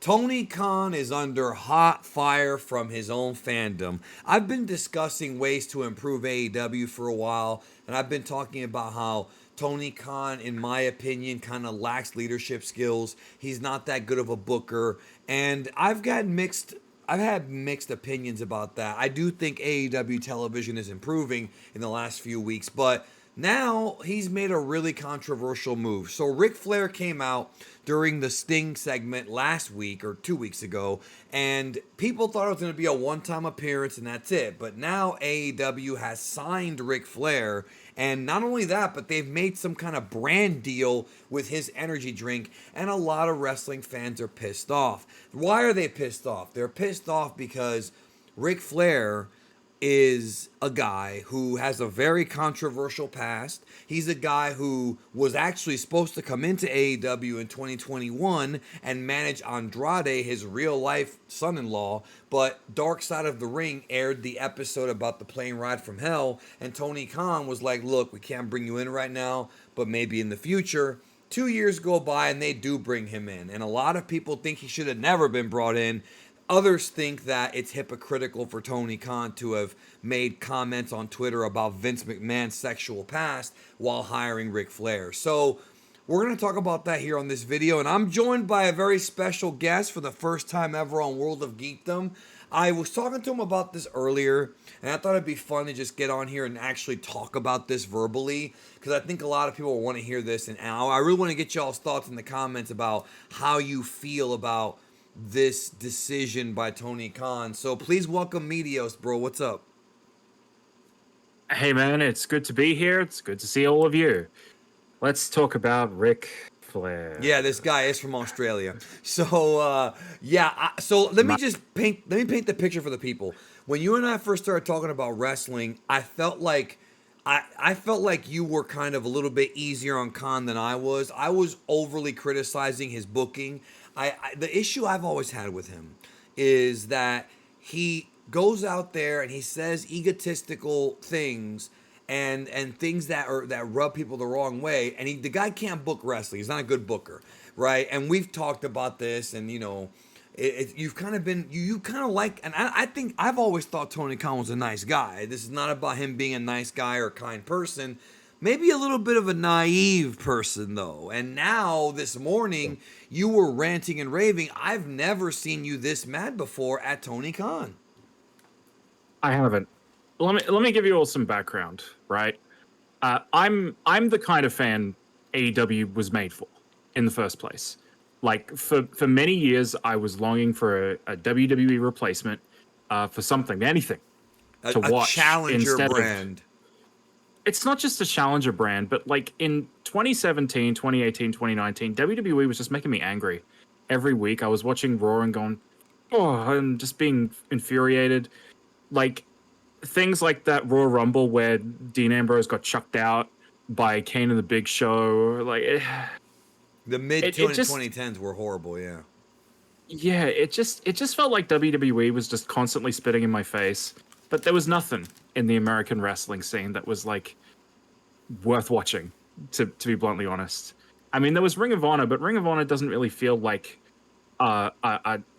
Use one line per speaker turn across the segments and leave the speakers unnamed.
Tony Khan is under hot fire from his own fandom. I've been discussing ways to improve AEW for a while, and I've been talking about how Tony Khan, in my opinion, kind of lacks leadership skills. He's not that good of a booker, and I've had mixed opinions about that. I do think AEW television is improving in the last few weeks, but now he's made a really controversial move. So Ric Flair came out during the Sting segment last week or 2 weeks ago, and people thought it was going to be a one-time appearance and that's it. But now AEW has signed Ric Flair, and not only that, but they've made some kind of brand deal with his energy drink, and a lot of wrestling fans are pissed off. Why are they pissed off? They're pissed off because Ric Flair is a guy who has a very controversial past. He's a guy who was actually supposed to come into AEW in 2021 and manage Andrade, his real life son in law. But Dark Side of the Ring aired the episode about the plane ride from hell, and Tony Khan was like, look, we can't bring you in right now, but maybe in the future. 2 years go by and they do bring him in. And a lot of people think he should have never been brought in. Others think that it's hypocritical for Tony Khan to have made comments on Twitter about Vince McMahon's sexual past while hiring Ric Flair. So we're going to talk about that here on this video. And I'm joined by a very special guest for the first time ever on World of Geekdom. I was talking to him about this earlier, and I thought it'd be fun to just get on here and actually talk about this verbally, because I think a lot of people want to hear this. And I really want to get y'all's thoughts in the comments about how you feel about this decision by Tony Khan. So please welcome Meteos, bro. What's up?
Hey man, it's good to be here. It's good to see all of you. Let's talk about Ric Flair.
Yeah, this guy is from Australia. So so let me paint the picture for the people. When you and I first started talking about wrestling, I felt like you were kind of a little bit easier on Khan than I was. I was overly criticizing his booking. The issue I've always had with him is that he goes out there and he says egotistical things and things that rub people the wrong way. And the guy can't book wrestling. He's not a good booker, right? And we've talked about this, and you've kind of been you kind of like, and I think I've always thought Tony Khan was a nice guy. This is not about him being a nice guy or a kind person. Maybe a little bit of a naive person, though. And now, this morning, you were ranting and raving. I've never seen you this mad before at Tony Khan.
I haven't. Let me give you all some background, right? I'm the kind of fan AEW was made for in the first place. Like for many years, I was longing for a WWE replacement for something, anything to watch.
A challenger brand.
It's not just a challenger brand, but like in 2017, 2018, 2019, WWE was just making me angry. Every week I was watching Raw and going, oh, and just being infuriated. Like things like that Raw Rumble where Dean Ambrose got chucked out by Kane and the Big Show. Like
the mid-2010s were horrible, yeah.
Yeah, it just felt like WWE was just constantly spitting in my face. But there was nothing in the American wrestling scene that was like worth watching, to be bluntly honest. I mean, there was Ring of Honor, but Ring of Honor doesn't really feel like a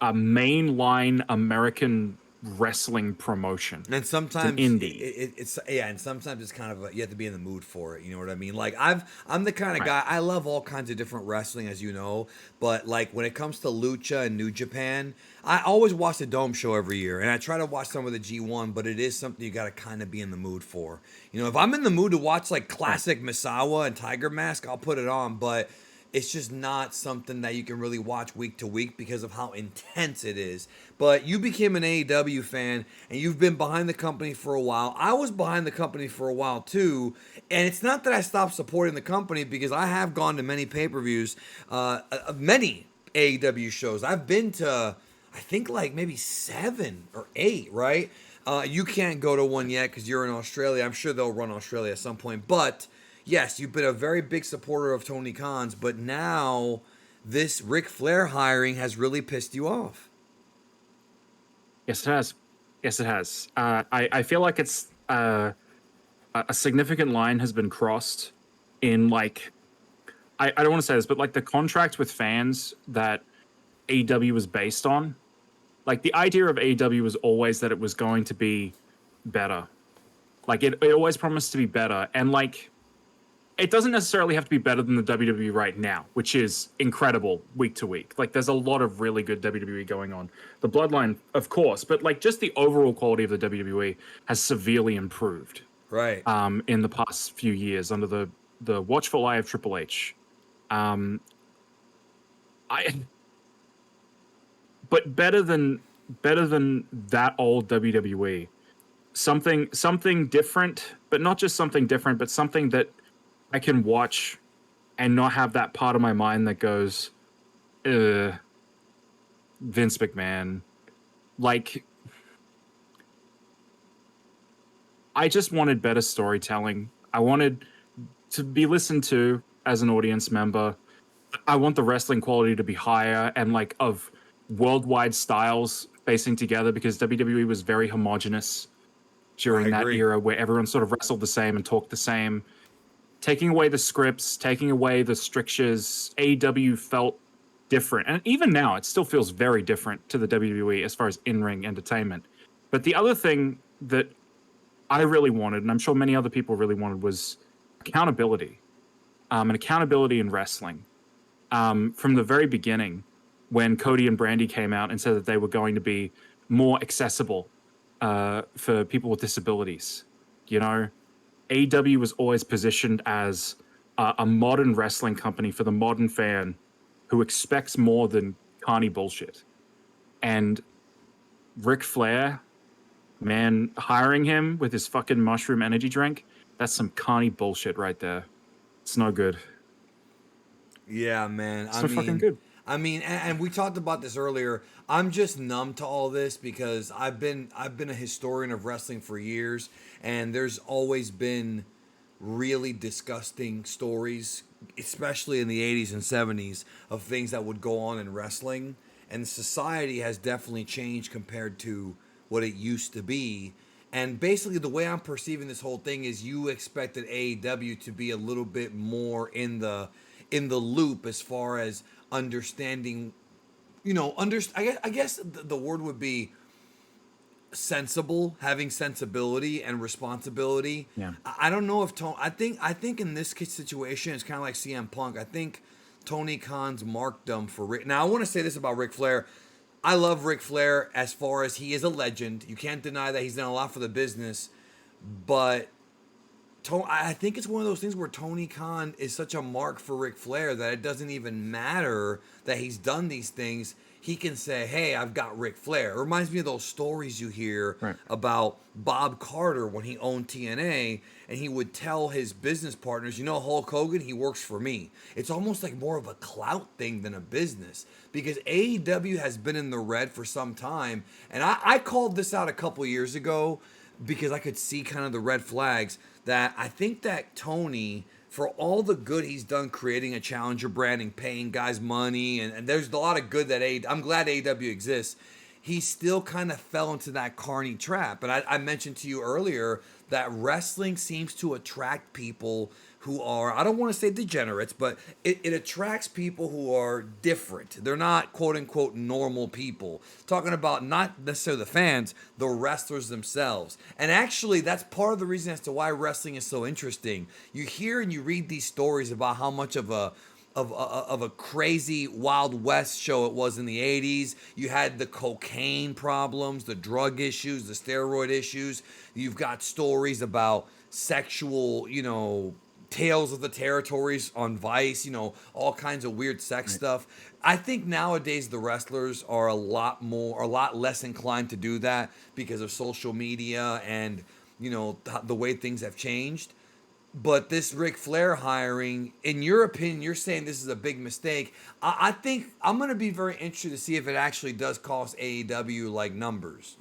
mainline American wrestling promotion.
And sometimes
it's indie.
And sometimes it's kind of you have to be in the mood for it. You know what I mean? Like I'm the kind of guy, I love all kinds of different wrestling, as you know, but like when it comes to Lucha and New Japan, I always watch the Dome show every year, and I try to watch some of the G1, but it is something you got to kind of be in the mood for. You know, if I'm in the mood to watch like classic Misawa and Tiger Mask, I'll put it on, but it's just not something that you can really watch week to week because of how intense it is. But you became an AEW fan, and you've been behind the company for a while. I was behind the company for a while too, and it's not that I stopped supporting the company, because I have gone to many pay-per-views, many AEW shows. I've been to, I think, like maybe 7 or 8, right? You can't go to one yet because you're in Australia. I'm sure they'll run Australia at some point, but yes, you've been a very big supporter of Tony Khan's, but now this Ric Flair hiring has really pissed you off.
Yes, it has. Yes, it has. I feel like it's a significant line has been crossed in, like, I don't want to say this, but like the contract with fans that AEW was based on. Like, the idea of AEW was always that it was going to be better. Like, it always promised to be better. And, like, it doesn't necessarily have to be better than the WWE right now, which is incredible week to week. Like, there's a lot of really good WWE going on. The Bloodline, of course, but, like, just the overall quality of the WWE has severely improved
Right.
in the past few years under the watchful eye of Triple H. Um, I but better than that old WWE. Something different, but not just something different, but something that I can watch and not have that part of my mind that goes, Vince McMahon. Like, I just wanted better storytelling. I wanted to be listened to as an audience member. I want the wrestling quality to be higher and, like, of worldwide styles facing together, because WWE was very homogenous during that era where everyone sort of wrestled the same and talked the same. Taking away the scripts, taking away the strictures, AEW felt different. And even now, it still feels very different to the WWE as far as in-ring entertainment. But the other thing that I really wanted, and I'm sure many other people really wanted, was accountability. And accountability in wrestling. From the very beginning, when Cody and Brandy came out and said that they were going to be more accessible for people with disabilities, you know, AEW was always positioned as a modern wrestling company for the modern fan who expects more than carny bullshit. And Ric Flair, man, hiring him with his fucking mushroom energy drink, that's some carny bullshit right there. It's no good.
Yeah, man.
It's so fucking good.
I mean, and we talked about this earlier. I'm just numb to all this because I've been a historian of wrestling for years, and there's always been really disgusting stories, especially in the 80s and 70s, of things that would go on in wrestling. And society has definitely changed compared to what it used to be. And basically, the way I'm perceiving this whole thing is you expected AEW to be a little bit more in the loop as far as understanding, I guess the word would be sensible, having sensibility and responsibility.
Yeah.
I don't know if Tony. I think in this situation, it's kind of like CM Punk. I think Tony Khan's markdom for Rick. Now, I want to say this about Ric Flair. I love Ric Flair as far as he is a legend. You can't deny that he's done a lot for the business, but I think it's one of those things where Tony Khan is such a mark for Ric Flair that it doesn't even matter that he's done these things. He can say, hey, I've got Ric Flair. It reminds me of those stories you hear about Bob Carter when he owned TNA, and he would tell his business partners, Hulk Hogan, he works for me. It's almost like more of a clout thing than a business, because AEW has been in the red for some time. And I called this out a couple years ago because I could see kind of the red flags that I think that Tony, for all the good he's done creating a challenger brand and paying guys money, and there's a lot of good that I'm glad AEW exists, he still kind of fell into that carny trap. And I mentioned to you earlier that wrestling seems to attract people who are, I don't want to say degenerates, but it attracts people who are different. They're not quote unquote normal people. Talking about not necessarily the fans, the wrestlers themselves. And actually, that's part of the reason as to why wrestling is so interesting. You hear and you read these stories about how much of a crazy Wild West show it was in the 80s. You had the cocaine problems, the drug issues, the steroid issues. You've got stories about sexual, Tales of the Territories on Vice, all kinds of weird sex stuff. I think nowadays the wrestlers are a lot less inclined to do that because of social media and, the way things have changed. But this Ric Flair hiring, in your opinion, you're saying this is a big mistake. I think I'm going to be very interested to see if it actually does cost AEW like numbers,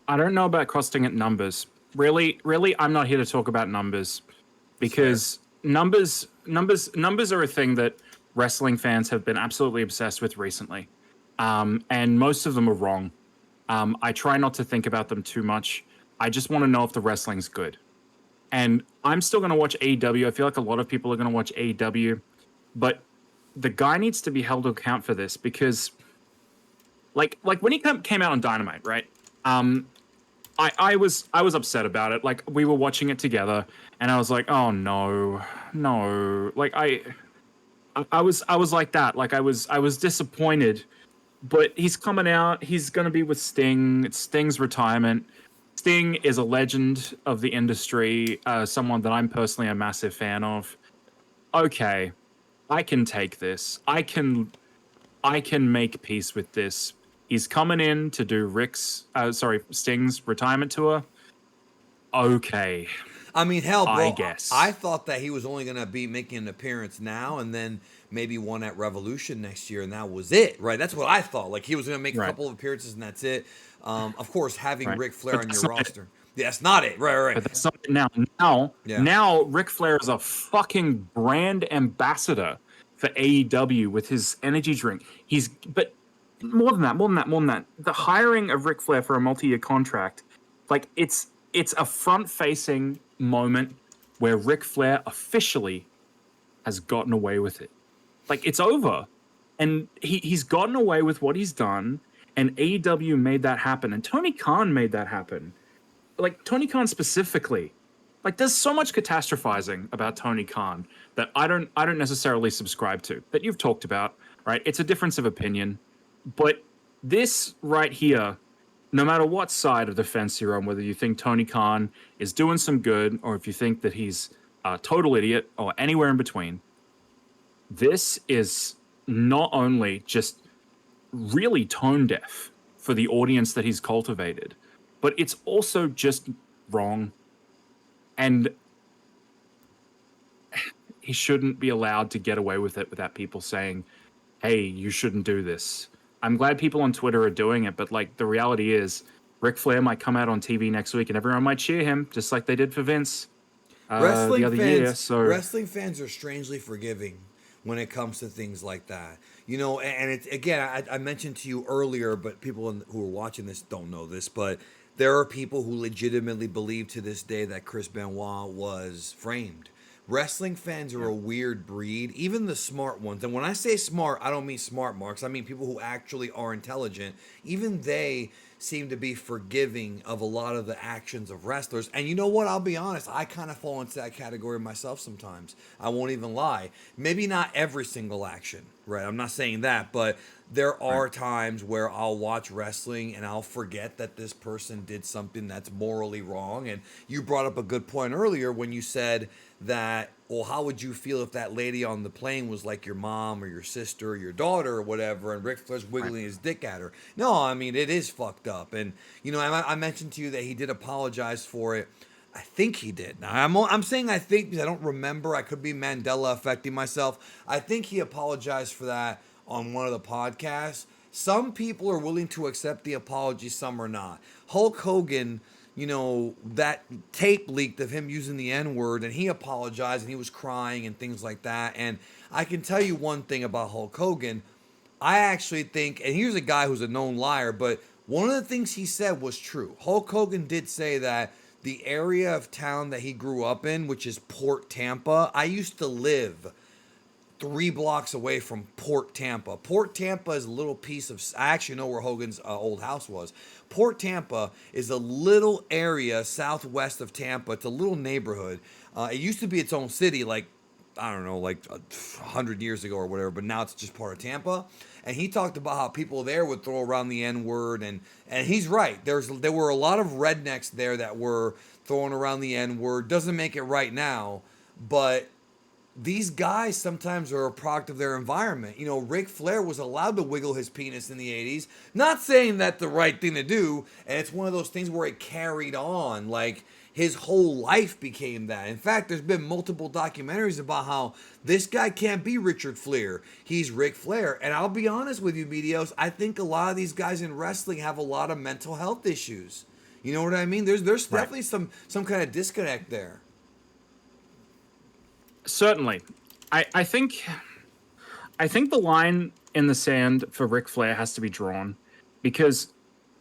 I don't know about costing it numbers. Really, I'm not here to talk about numbers, because numbers are a thing that wrestling fans have been absolutely obsessed with recently. And most of them are wrong. I try not to think about them too much. I just want to know if the wrestling's good. And I'm still going to watch AEW. I feel like a lot of people are going to watch AEW. But the guy needs to be held to account for this because, like when he came out on Dynamite, right? I was upset about it. Like we were watching it together, and I was like, oh no, no. Like I was like that. Like I was disappointed. But he's coming out. He's going to be with Sting. It's Sting's retirement. Sting is a legend of the industry, someone that I'm personally a massive fan of. Okay, I can take this. I can make peace with this. He's coming in to do Sting's retirement tour. Okay,
I mean, hell,
I
bro, I
guess.
thought that he was only going to be making an appearance now and then maybe one at Revolution next year, and that was it, right? That's what I thought. Like, he was going to make a
Right,
couple of appearances and that's it. Of course, having
right.
Ric Flair
But
on
that's
your
not it.
roster. Yeah, that's not it. Right, right, right.
But that's not it now. Now,
Yeah.
now, Ric Flair is a fucking brand ambassador for AEW with his energy drink. But more than that, more than that, more than that. The hiring of Ric Flair for a multi-year contract, like it's a front-facing moment where Ric Flair officially has gotten away with it. Like it's over, and he's gotten away with what he's done. And AEW made that happen, and Tony Khan made that happen. Like Tony Khan specifically. Like there's so much catastrophizing about Tony Khan that I don't necessarily subscribe to. That you've talked about, right? It's a difference of opinion, but this right here, no matter what side of the fence you're on, whether you think Tony Khan is doing some good or if you think that he's a total idiot or anywhere in between, this is not only just really tone deaf for the audience that he's cultivated, but it's also just wrong. And he shouldn't be allowed to get away with it without people saying, hey, you shouldn't do this. I'm glad people on Twitter are doing it, but like the reality is, Ric Flair might come out on TV next week and everyone might cheer him, just like they did for Vince the other year. So,
Wrestling fans are strangely forgiving when it comes to things like that. You know, and it's again, I mentioned to you earlier, but people who are watching this don't know this, but there are people who legitimately believe to this day that Chris Benoit was framed. Wrestling fans are
yeah,
a weird breed, even the smart ones. And when I say smart, I don't mean smart marks. I mean people who actually are intelligent. Even they seem to be forgiving of a lot of the actions of wrestlers. And you know what? I'll be honest. I kind of fall into that category myself sometimes. I won't even lie. Maybe not every single action, right? I'm not saying that, but there
right,
are times where I'll watch wrestling and I'll forget that this person did something that's morally wrong. And you brought up a good point earlier when you said that, well, how would you feel if that lady on the plane was like your mom or your sister or your daughter or whatever, and Ric Flair's
right.
wiggling his dick at her? No, I mean, it is fucked up. And, you know, I mentioned to you that he did apologize for it. I think he did. Now, I'm saying I think because I don't remember. I could be Mandela affecting myself. I think he apologized for that on one of the podcasts. Some people are willing to accept the apology, some are not. Hulk Hogan, you know, that tape leaked of him using the N word, and he apologized and he was crying and things like that. And I can tell you one thing about Hulk Hogan. I actually think, and here's a guy who's a known liar, but one of the things he said was true. Hulk Hogan did say that the area of town that he grew up in, which is Port Tampa, I used to live 3 blocks away from Port Tampa. Port Tampa is a little piece of. I actually know where Hogan's old house was. Port Tampa is a little area southwest of Tampa. It's a little neighborhood. It used to be its own city, like I don't know, like 100 years ago or whatever. But now it's just part of Tampa. And he talked about how people there would throw around the N word, and he's right. There were a lot of rednecks there that were throwing around the N word. Doesn't make it right now, but these guys sometimes are a product of their environment. You know, Ric Flair was allowed to wiggle his penis in the 80s. Not saying that's the right thing to do, and it's one of those things where it carried on. Like, his whole life became that. In fact, there's been multiple documentaries about how this guy can't be Richard Flair. He's Ric Flair. And I'll be honest with you, Meteos, I think a lot of these guys in wrestling have a lot of mental health issues. You know what I mean? There's
Right.
definitely some kind of disconnect there.
Certainly. I think the line in the sand for Ric Flair has to be drawn because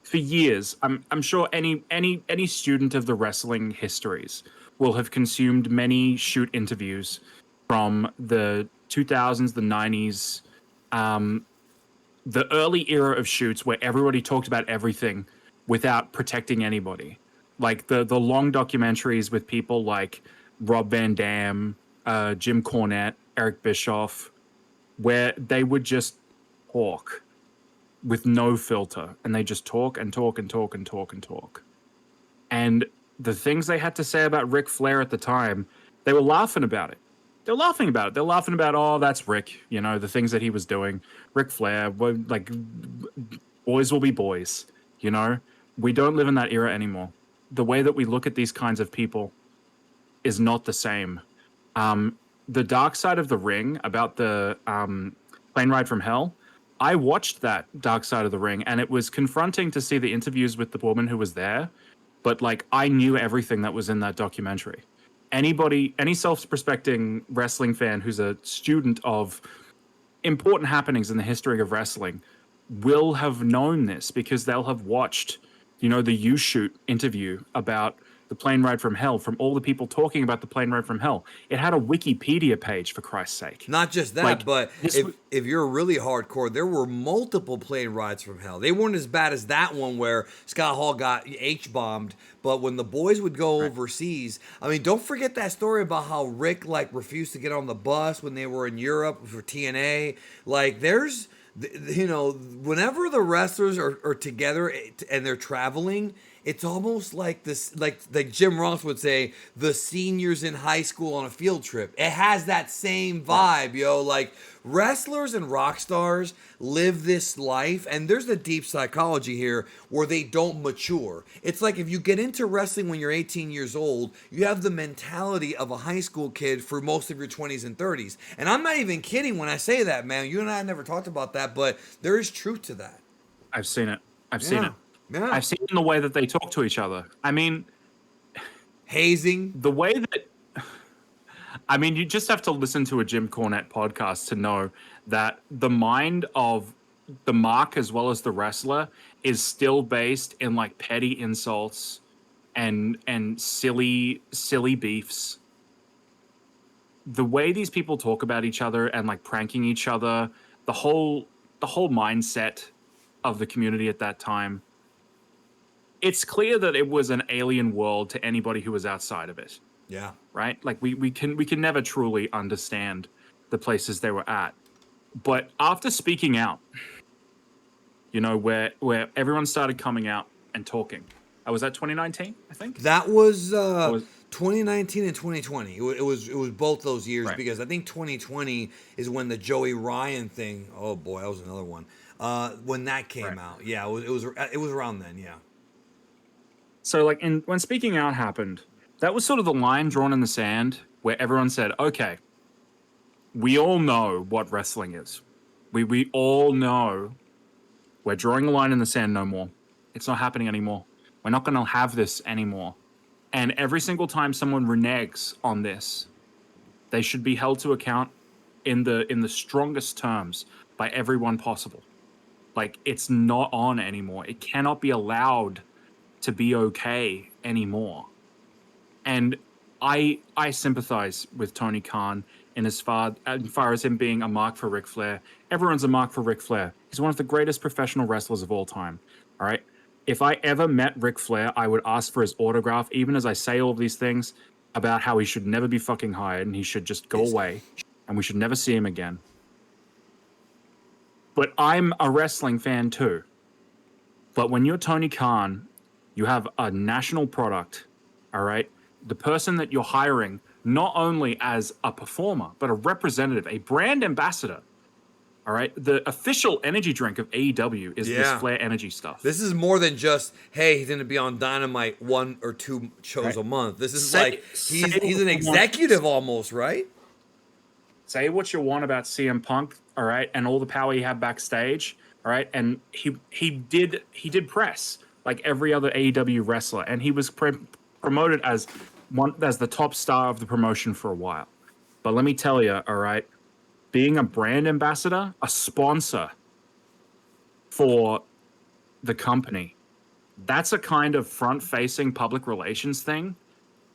for years, I'm sure any student of the wrestling histories will have consumed many shoot interviews from the 2000s, the 90s, the early era of shoots where everybody talked about everything without protecting anybody. Like the long documentaries with people like Rob Van Dam, Jim Cornette, Eric Bischoff, where they would just talk with no filter, and they just talk and talk and talk and talk and talk. And the things they had to say about Ric Flair at the time, they were laughing about it. They're laughing about it. They're laughing about, oh, that's Rick, you know, the things that he was doing. Ric Flair, like, boys will be boys, you know? We don't live in that era anymore. The way that we look at these kinds of people is not the same. The Dark Side of the Ring about the plane ride from hell, I watched that Dark Side of the Ring, and it was confronting to see the interviews with the woman who was there. But like, I knew everything that was in that documentary. Any self-respecting wrestling fan who's a student of important happenings in the history of wrestling will have known this, because they'll have watched, you know, the You Shoot interview about the plane ride from hell from all the people talking about the plane ride from hell. It had a Wikipedia page, for Christ's sake.
Not just that,
Like,
but if you're really hardcore, there were multiple plane rides from hell. They weren't as bad as that one where Scott Hall got H-bombed, but when the boys would go overseas, I mean, don't forget that story about how Rick, like, refused to get on the bus when they were in Europe for TNA. Like, there's, you know, whenever the wrestlers are together and they're traveling, it's almost like this, like Jim Ross would say, the seniors in high school on a field trip. It has that same vibe, yo. Like, wrestlers and rock stars live this life, and there's a deep psychology here where they don't mature. It's like if you get into wrestling when you're 18 years old, you have the mentality of a high school kid for most of your 20s and 30s. And I'm not even kidding when I say that, man. You and I never talked about that, but there is truth to that.
I've seen it. I've seen it.
Yeah.
I've seen the way that they talk to each other. I mean,
hazing.
The way that, I mean, you just have to listen to a Jim Cornette podcast to know that the mind of the mark as well as the wrestler is still based in like petty insults and silly beefs. The way these people talk about each other and like pranking each other, the whole mindset of the community at that time, it's clear that it was an alien world to anybody who was outside of it.
Yeah.
Right? Like we can never truly understand the places they were at. But after speaking out, you know, where everyone started coming out and talking. Was that 2019, I think?
That was 2019 and 2020. It was both those years, because I think 2020 is when the Joey Ryan thing, oh boy, that was another one. When that came out. Yeah, it was around then, yeah.
So, like, when speaking out happened, that was sort of the line drawn in the sand where everyone said, okay, we all know what wrestling is. We all know we're drawing a line in the sand no more. It's not happening anymore. We're not going to have this anymore. And every single time someone reneges on this, they should be held to account in the strongest terms by everyone possible. Like, it's not on anymore. It cannot be allowed to be okay anymore. And I sympathize with Tony Khan in as far as him being a mark for Ric Flair. Everyone's a mark for Ric Flair. He's one of the greatest professional wrestlers of all time. All right. If I ever met Ric Flair, I would ask for his autograph, even as I say all of these things about how he should never be fucking hired and he should just go away and we should never see him again. But I'm a wrestling fan too. But when you're Tony Khan, you have a national product, all right? The person that you're hiring, not only as a performer, but a representative, a brand ambassador, all right? The official energy drink of AEW is this Flair energy stuff.
This is more than just, hey, he's going to be on Dynamite 1 or 2 shows a month. This is he's an executive almost, right?
Say what you want about CM Punk, all right, and all the power he had backstage, all right? And he did press like every other AEW wrestler, and he was promoted as the top star of the promotion for a while. But let me tell you, all right, being a brand ambassador, a sponsor for the company, that's a kind of front-facing public relations thing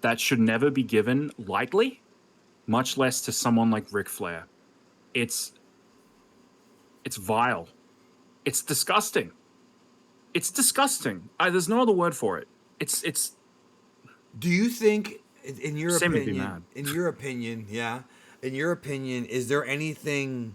that should never be given lightly, much less to someone like Ric Flair. It's vile. It's disgusting. It's disgusting. There's no other word for it. It's
Do you think, in your
Same would be
opinion,
mad.
in your opinion, is there anything?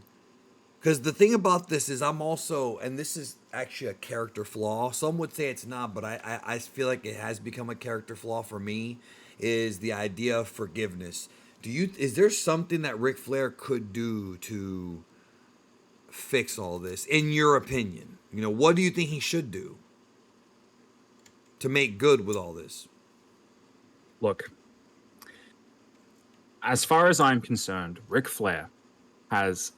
Because the thing about this is, I'm also, and this is actually a character flaw. Some would say it's not, but I feel like it has become a character flaw for me. Is the idea of forgiveness? Is there something that Ric Flair could do to fix all this? In your opinion, what do you think he should do to make good with all this?
Look, as far as I'm concerned, Ric Flair has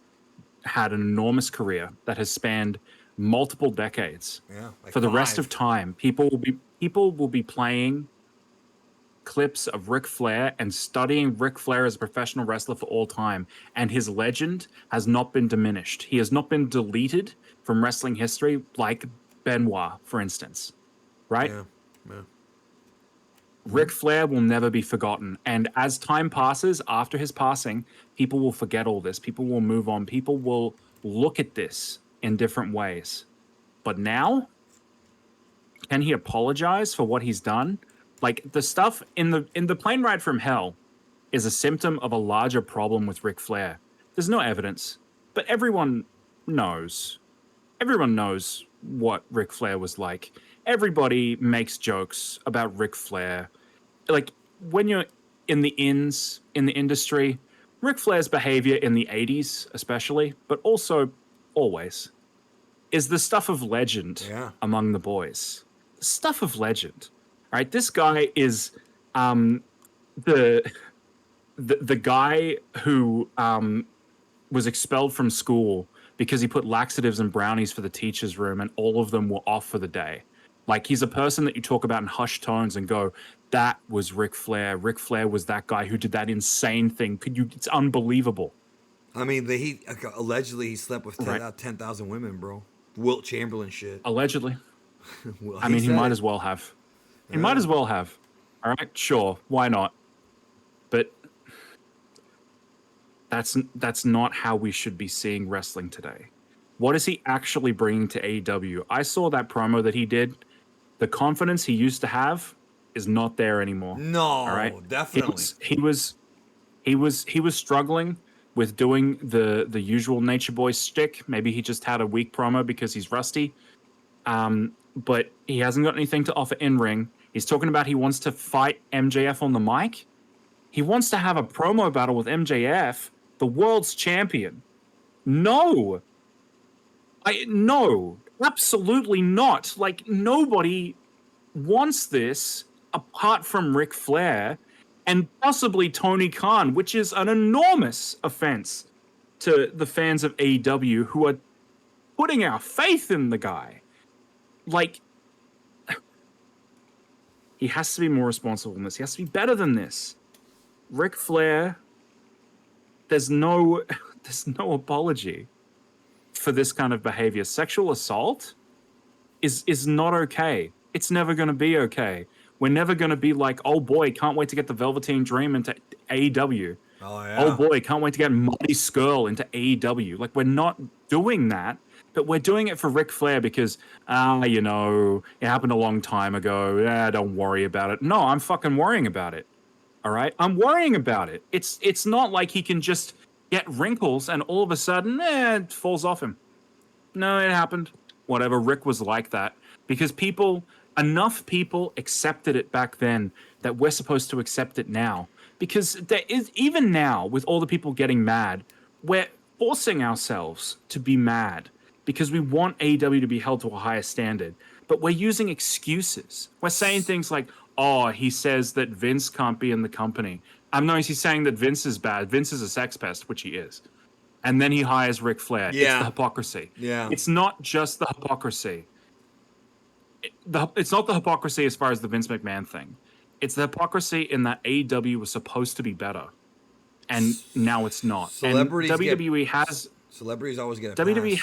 had an enormous career that has spanned multiple decades.
Yeah, like
For the rest
5.
of time, people will be playing clips of Ric Flair and studying Ric Flair as a professional wrestler for all time, and his legend has not been diminished. He has not been deleted from wrestling history like Benoit, for instance. Right?
Yeah, yeah.
Ric Flair will never be forgotten. And as time passes after his passing, people will forget all this. People will move on. People will look at this in different ways. But now, can he apologize for what he's done? Like the stuff in the plane ride from hell is a symptom of a larger problem with Ric Flair. There's no evidence, but everyone knows. Everyone knows what Ric Flair was like. Everybody makes jokes about Ric Flair. Like when you're in the industry, Ric Flair's behavior in the 80s especially, but also always, is the stuff of legend among the boys. Stuff of legend. Right? This guy is the guy who was expelled from school because he put laxatives and brownies for the teacher's room and all of them were off for the day. Like, he's a person that you talk about in hushed tones and go, that was Ric Flair. Ric Flair was that guy who did that insane thing. It's unbelievable.
I mean, allegedly he slept with 10,000 women, bro. Wilt Chamberlain shit.
Allegedly.
Well,
I mean, he might as well have. He might as well have. All right, sure, why not? But that's not how we should be seeing wrestling today. What is he actually bringing to AEW? I saw that promo that he did. The confidence he used to have is not there anymore.
No, all right? Definitely.
He was struggling with doing the usual Nature Boy shtick. Maybe he just had a weak promo because he's rusty. But he hasn't got anything to offer in ring. He's talking about he wants to fight MJF on the mic. He wants to have a promo battle with MJF, the world's champion. No, absolutely not. Like, nobody wants this apart from Ric Flair and possibly Tony Khan, which is an enormous offense to the fans of AEW who are putting our faith in the guy. Like, he has to be more responsible than this. He has to be better than this. Ric Flair, there's no apology for this kind of behavior. Sexual assault is not okay. It's never going to be okay. We're never going to be like, oh boy, can't wait to get the Velveteen Dream into AEW.
Oh, yeah.
Oh boy, can't wait to get Marty Scurll into AEW. Like, we're not doing that, but we're doing it for Ric Flair because, it happened a long time ago. Don't worry about it. No, I'm fucking worrying about it. All right? I'm worrying about it. It's not like he can just get wrinkles and all of a sudden, it falls off him. No, it happened. Whatever. Rick was like that because enough people accepted it back then that we're supposed to accept it now. Because there is, even now, with all the people getting mad, we're forcing ourselves to be mad because we want AEW to be held to a higher standard. But we're using excuses. We're saying things like, oh, he says that Vince can't be in the company. No, he's saying that Vince is bad. Vince is a sex pest, which he is. And then he hires Ric Flair.
Yeah.
It's the hypocrisy.
Yeah.
It's not just the hypocrisy. It's not the hypocrisy as far as the Vince McMahon thing. It's the hypocrisy in that AEW was supposed to be better. And now it's not.
Celebrities
and WWE
always get a
WWE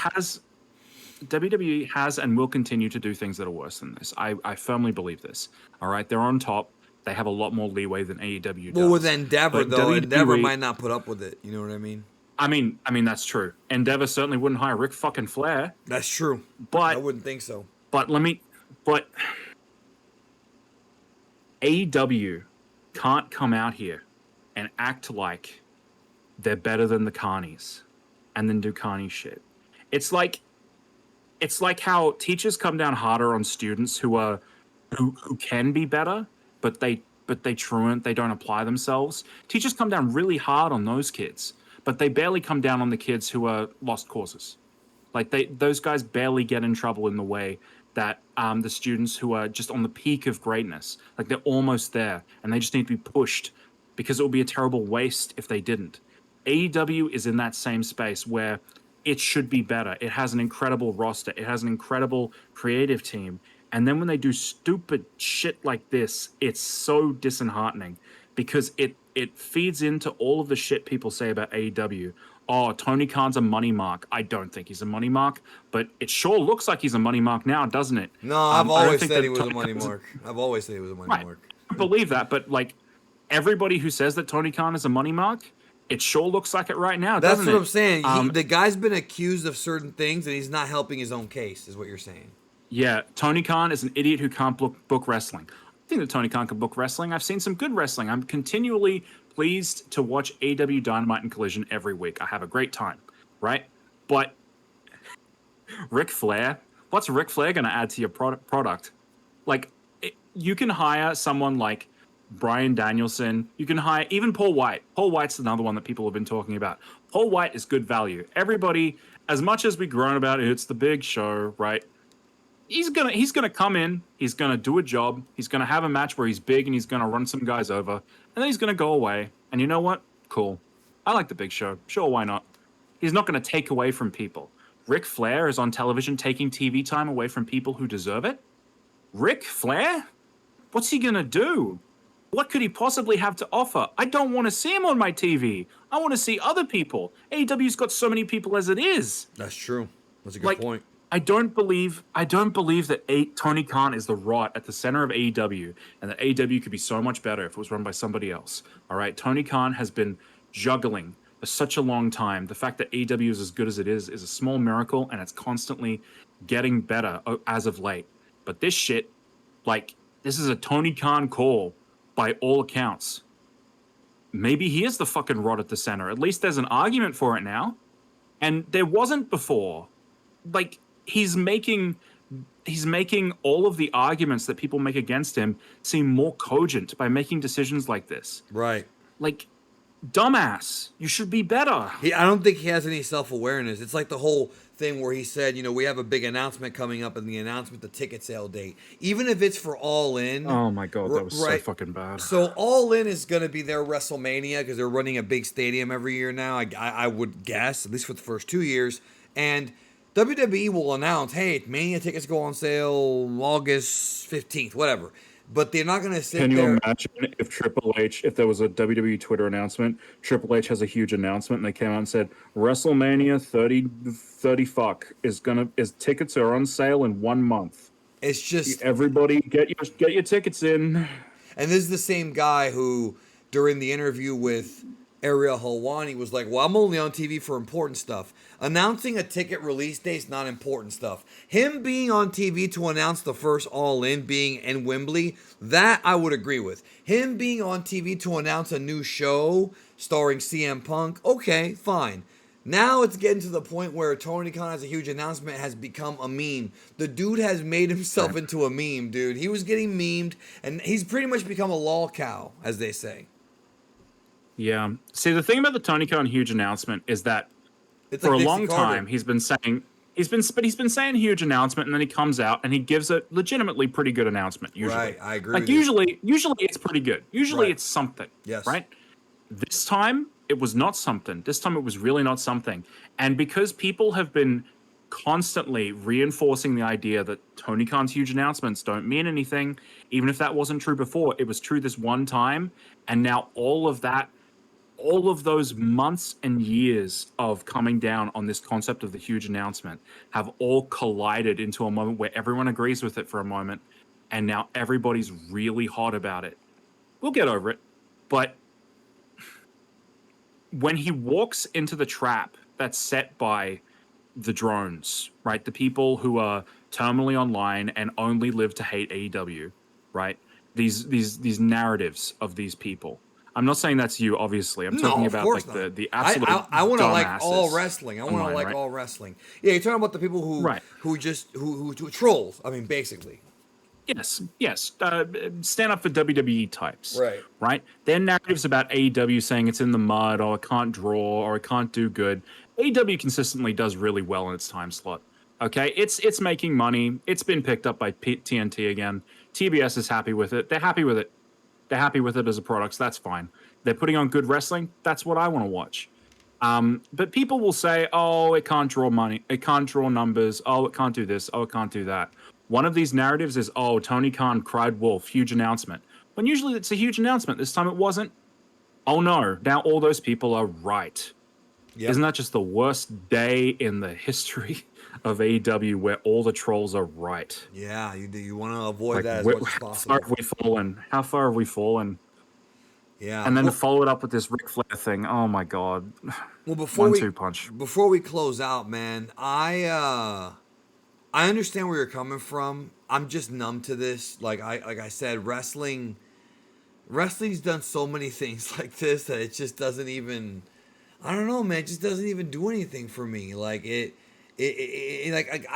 has and will continue to do things that are worse than this. I firmly believe this. All right, they're on top. They have a lot more leeway than AEW does.
Well, with Endeavor,
But
though,
WWE
Endeavor might not put up with it. You know what I mean?
I mean that's true. Endeavor certainly wouldn't hire Ric fucking Flair,
That's true. I
but
wouldn't think so.
but let me but AEW can't come out here and act like they're better than the carnies and then do carny shit. It's like it's like how teachers come down harder on students who can be better, but they truant, they don't apply themselves. Teachers come down really hard on those kids, but they barely come down on the kids who are lost causes. Like those guys barely get in trouble in the way that the students who are just on the peak of greatness, like they're almost there, and they just need to be pushed because it would be a terrible waste if they didn't. AEW is in that same space where it should be better. It has an incredible roster. It has an incredible creative team. And then when they do stupid shit like this, it's so disheartening because it feeds into all of the shit people say about AEW. Oh, Tony Khan's a money mark. I don't think he's a money mark, but it sure looks like he's a money mark now, doesn't it?
No, I've
I don't
always
think
said
that
he was a
Tony
money
Khan's
mark. I've always said he was a money
right.
mark.
I believe that, but like everybody who says that Tony Khan is a money mark, it sure looks like it right now,
That's
doesn't
what
it?
I'm saying. The guy's been accused of certain things, and he's not helping his own case, is what you're saying.
Yeah, Tony Khan is an idiot who can't book wrestling. I think that Tony Khan can book wrestling. I've seen some good wrestling. I'm continually pleased to watch AEW Dynamite and Collision every week. I have a great time, right? But Ric Flair, what's Ric Flair going to add to your product? Like, you can hire someone like Bryan Danielson. You can hire even Paul White. Paul White's another one that people have been talking about. Paul White is good value. Everybody, as much as we groan about it, it's the big show, right? He's gonna come in, he's gonna do a job, he's gonna have a match where he's big and he's gonna run some guys over, and then he's gonna go away. And you know what? Cool. I like the big show. Sure, why not? He's not gonna take away from people. Ric Flair is on television taking TV time away from people who deserve it. Ric Flair? What's he gonna do? What could he possibly have to offer? I don't want to see him on my TV. I want to see other people. AEW's got so many people as it is.
That's true. That's a good
Like,
point.
I don't believe that Tony Khan is the rot at the center of AEW, and that AEW could be so much better if it was run by somebody else. All right, Tony Khan has been juggling for such a long time. The fact that AEW is as good as it is a small miracle, and it's constantly getting better as of late. But this shit, like, this is a Tony Khan call by all accounts. Maybe he is the fucking rot at the center. At least there's an argument for it now, and there wasn't before. Like, he's making all of the arguments that people make against him seem more cogent by making decisions like this.
Right.
Like, dumbass, you should be better.
I don't think he has any self-awareness. It's like the whole thing where he said, we have a big announcement coming up, and the announcement, the ticket sale date, even if it's for All In.
Oh my god, that was so fucking bad.
So All In is going to be their WrestleMania because they're running a big stadium every year now. I would guess, at least for the first 2 years, and WWE will announce, hey, Mania tickets go on sale August 15th, whatever. But they're not going to sit there.
Can you imagine if Triple H, if there was a WWE Twitter announcement, Triple H has a huge announcement, and they came out and said, WrestleMania 30 fuck is tickets are on sale in 1 month.
It's just
everybody get your tickets in.
And this is the same guy who, during the interview with Ariel Helwani, was like, well, I'm only on TV for important stuff. Announcing a ticket release date is not important stuff. Him being on TV to announce the first All In being in Wembley, that I would agree with. Him being on TV to announce a new show starring CM Punk, okay, fine. Now it's getting to the point where Tony Khan has a huge announcement, has become a meme. The dude has made himself into a meme, dude. He was getting memed, and he's pretty much become a lol cow, as they say.
Yeah. See, the thing about the Tony Khan huge announcement is that for a long time he's been saying huge announcement, and then he comes out and he gives a legitimately pretty good announcement. Usually,
right? I agree.
Like usually it's pretty good. Usually it's something.
Yes.
Right. This time it was not something. This time it was really not something. And because people have been constantly reinforcing the idea that Tony Khan's huge announcements don't mean anything, even if that wasn't true before, it was true this one time, and now all of those months and years of coming down on this concept of the huge announcement have all collided into a moment where everyone agrees with it for a moment, and now everybody's really hot about it. We'll get over it, but when he walks into the trap that's set by the drones, right? The people who are terminally online and only live to hate AEW, right? These narratives of these people. I'm not saying that's you, obviously. I'm
No,
talking
of
about
course
like
not.
the
I
absolute
I want to like all
dumbasses
wrestling. I want to
online,
like
right?
all wrestling. Yeah, you're talking about the people
Right.
who trolls. I mean, basically.
Yes, yes. Stand up for WWE types,
Right.
right? Their narratives about AEW saying it's in the mud, or it can't draw, or it can't do good. AEW consistently does really well in its time slot. Okay, it's making money. It's been picked up by TNT again. TBS is happy with it. They're happy with it. They're happy with it as a product. So that's fine. They're putting on good wrestling. That's what I want to watch. But people will say, "Oh, it can't draw money. It can't draw numbers. Oh, it can't do this. Oh, it can't do that." One of these narratives is, "Oh, Tony Khan cried wolf, huge announcement." When usually it's a huge announcement. This time it wasn't. Oh no! Now all those people are right.
Yep.
Isn't that just the worst day in the history of AEW where all the trolls are right?
Yeah, you want to avoid
Like,
that as much as
how far
possible.
have we fallen? How far have we fallen?
Yeah.
And then to
Well,
follow it up with this Ric Flair thing. Oh my god,
well, before
1-2
we
punch.
close out, man, I understand where you're coming from. I'm just numb to this. Like I said, wrestling's done so many things like this that it just doesn't even. I don't know, man. It just doesn't even do anything for me. Like like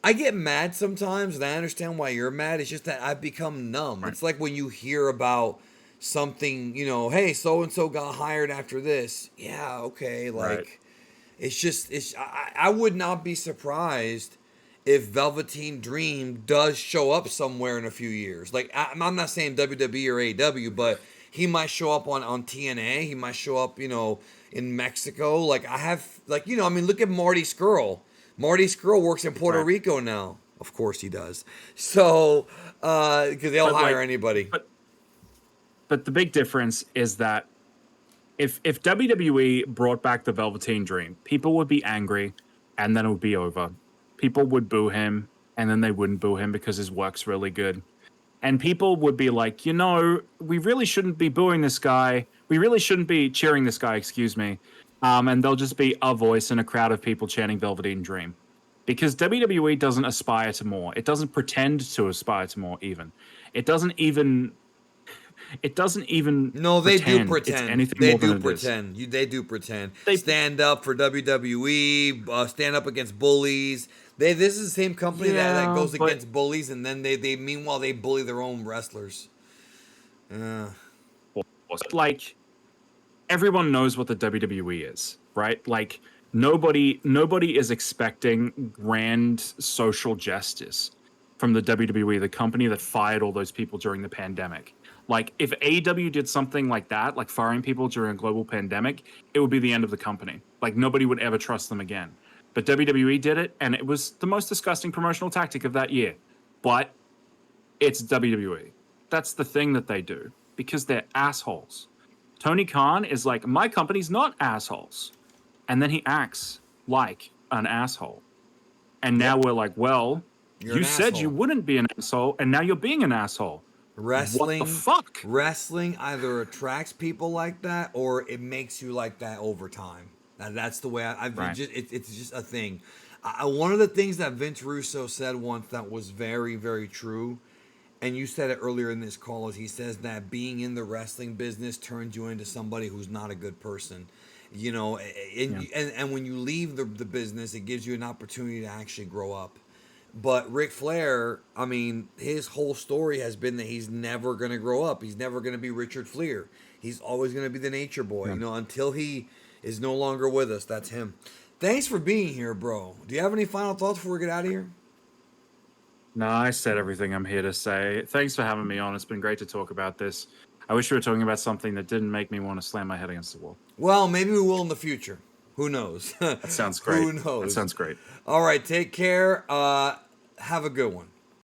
I get mad sometimes, and I understand why you're mad. It's just that I've become numb.
Right.
It's like when you hear about something, hey, so and so got hired after this. Yeah, okay.
Right.
Like I would not be surprised if Velveteen Dream does show up somewhere in a few years. Like I'm not saying WWE or AEW, but he might show up on TNA. He might show up, in Mexico. Like I have, like I mean, look at Marty Skrull. Marty Skrull works in Puerto
Right.
Rico now. Of course he does. So, because they'll
But
hire
like,
anybody.
but the big difference is that if WWE brought back the Velveteen Dream, people would be angry, and then it would be over. People would boo him, and then they wouldn't boo him because his work's really good. And people would be like, we really shouldn't be booing this guy. We really shouldn't be cheering this guy, excuse me. And there'll just be a voice in a crowd of people chanting Velveteen Dream. Because WWE doesn't aspire to more. It doesn't pretend to aspire to more, even. It doesn't even
No, they do
pretend it's
pretend.
anything
They
more than
do
it is.
pretend. They do pretend.
They
Stand up for WWE. Stand up against bullies. This is the same company that
Yeah,
goes
but
against bullies, and then they meanwhile they bully their own wrestlers.
like everyone knows what the WWE is, right? Like nobody is expecting grand social justice from the WWE, the company that fired all those people during the pandemic. Like if AEW did something like that, like firing people during a global pandemic, it would be the end of the company. Like nobody would ever trust them again. But WWE did it, and it was the most disgusting promotional tactic of that year. But it's WWE. That's the thing that they do because they're assholes. Tony Khan is like, my company's not assholes. And then he acts like an asshole. And now
Yep,
we're like, well,
you're
you
an
said you
asshole.
wouldn't be an asshole, and now you're being an asshole. What the
Wrestling,
fuck?
wrestling either attracts people like that or it makes you like that over time. That's the way I've
Right.
it's just a thing. One of the things that Vince Russo said once that was very, very true, and you said it earlier in this call, is he says that being in the wrestling business turns you into somebody who's not a good person.
Yeah.
And when you leave the business, it gives you an opportunity to actually grow up. But Ric Flair, I mean, his whole story has been that he's never going to grow up. He's never going to be Richard Flair. He's always going to be the nature boy.
Yeah.
Until he is no longer with us. That's him. Thanks for being here, bro. Do you have any final thoughts before we get out of here?
No, I said everything I'm here to say. Thanks for having me on. It's been great to talk about this. I wish we were talking about something that didn't make me want to slam my head against the wall.
Well, maybe we will in the future. Who knows?
That sounds great.
Who
That
knows?
sounds great.
All right, take care. Have a good one.